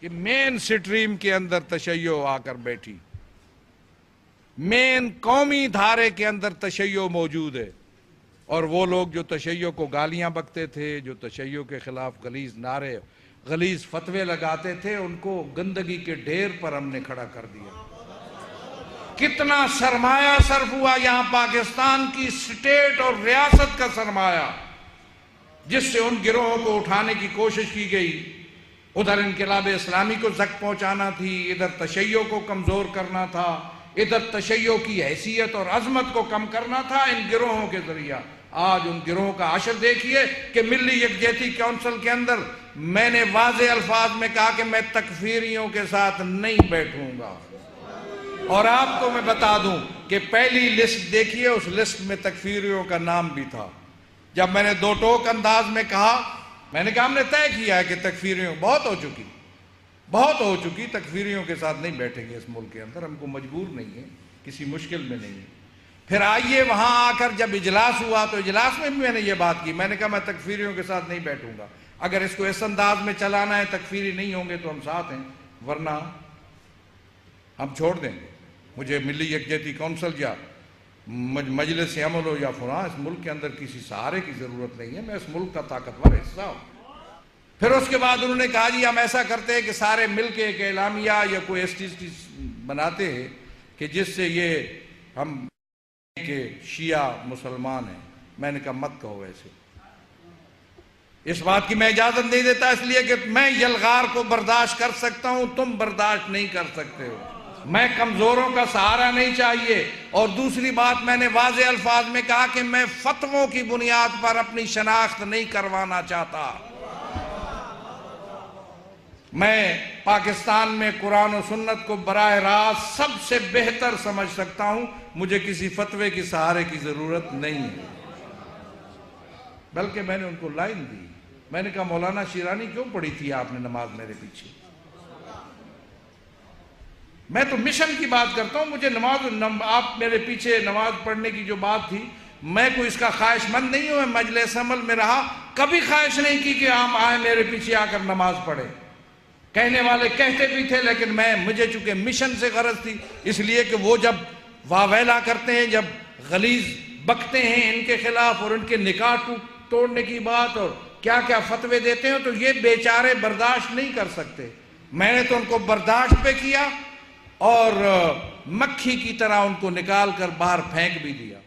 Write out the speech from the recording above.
کہ مین سٹریم کے اندر تشیع آ کر بیٹھی، مین قومی دھارے کے اندر تشیع موجود ہے، اور وہ لوگ جو تشیع کو گالیاں بکتے تھے، جو تشیع کے خلاف غلیظ نعرے، غلیظ فتوے لگاتے تھے، ان کو گندگی کے ڈھیر پر ہم نے کھڑا کر دیا۔ کتنا سرمایہ صرف ہوا یہاں، پاکستان کی سٹیٹ اور ریاست کا سرمایہ، جس سے ان گروہوں کو اٹھانے کی کوشش کی گئی۔ ادھر انقلاب اسلامی کو زک پہنچانا تھی، ادھر تشیع کو کمزور کرنا تھا، ادھر تشیع کی حیثیت اور عظمت کو کم کرنا تھا ان گروہوں کے ذریعہ۔ آج ان گروہوں کا عشر دیکھیے کہ ملی یکجہتی کونسل کے اندر میں نے واضح الفاظ میں کہا کہ میں تکفیریوں کے ساتھ نہیں بیٹھوں گا، اور آپ کو میں بتا دوں کہ پہلی لسٹ دیکھیے، اس لسٹ میں تکفیریوں کا نام بھی تھا۔ جب میں نے دو ٹوک انداز میں کہا، میں نے کہا ہم نے طے کیا ہے کہ تکفیریوں بہت ہو چکی، تکفیریوں کے ساتھ نہیں بیٹھیں گے اس ملک کے اندر، ہم کو مجبور نہیں ہے، کسی مشکل میں نہیں ہے۔ پھر آئیے وہاں آ کر جب اجلاس ہوا تو اجلاس میں بھی میں نے یہ بات کی، میں نے کہا میں تکفیریوں کے ساتھ نہیں بیٹھوں گا، اگر اس کو اس انداز میں چلانا ہے تکفیری نہیں ہوں گے تو ہم ساتھ ہیں، ورنہ ہم چھوڑ دیں گے۔ مجھے ملی یکجہتی کونسل یا مجلس عمل ہو یا فلاں، اس ملک کے اندر کسی سہارے کی ضرورت نہیں ہے، میں اس ملک کا طاقتور حصہ ہوں۔ پھر اس کے بعد انہوں نے کہا جی ہم ایسا کرتے ہیں کہ سارے مل کے ایک اعلامیہ یا کوئی ایسی بناتے ہیں کہ جس سے یہ ہم کہ شیعہ مسلمان ہیں۔ میں نے کہا مت کہو ایسے، اس بات کی میں اجازت نہیں دیتا، اس لیے کہ میں یلغار کو برداشت کر سکتا ہوں، تم برداشت نہیں کر سکتے ہو، میں کمزوروں کا سہارا نہیں چاہیے۔ اور دوسری بات میں نے واضح الفاظ میں کہا کہ میں فتووں کی بنیاد پر اپنی شناخت نہیں کروانا چاہتا۔ میں پاکستان میں قرآن و سنت کو براہ راست سب سے بہتر سمجھ سکتا ہوں، مجھے کسی فتوے کی سہارے کی ضرورت نہیں ہے۔ بلکہ میں نے ان کو لائن دی، میں نے کہا مولانا شیرانی کیوں پڑھی تھی آپ نے نماز میرے پیچھے؟ میں تو مشن کی بات کرتا ہوں، مجھے آپ میرے پیچھے نماز پڑھنے کی جو بات تھی، میں کوئی اس کا خواہش مند نہیں ہوں، میں مجلس عمل میں رہا، کبھی خواہش نہیں کی کہ آپ آئیں میرے پیچھے آ کر نماز پڑھیں۔ کہنے والے کہتے بھی تھے، لیکن مجھے چونکہ مشن سے غرض تھی، اس لیے کہ وہ جب واویلا کرتے ہیں، جب غلیظ بکتے ہیں ان کے خلاف اور ان کے نکاح توڑنے کی بات اور کیا کیا فتوے دیتے ہیں، تو یہ بیچارے برداشت نہیں کر سکتے۔ میں نے تو ان کو برداشت پہ کیا اور مکھی کی طرح ان کو نکال کر باہر پھینک بھی دیا۔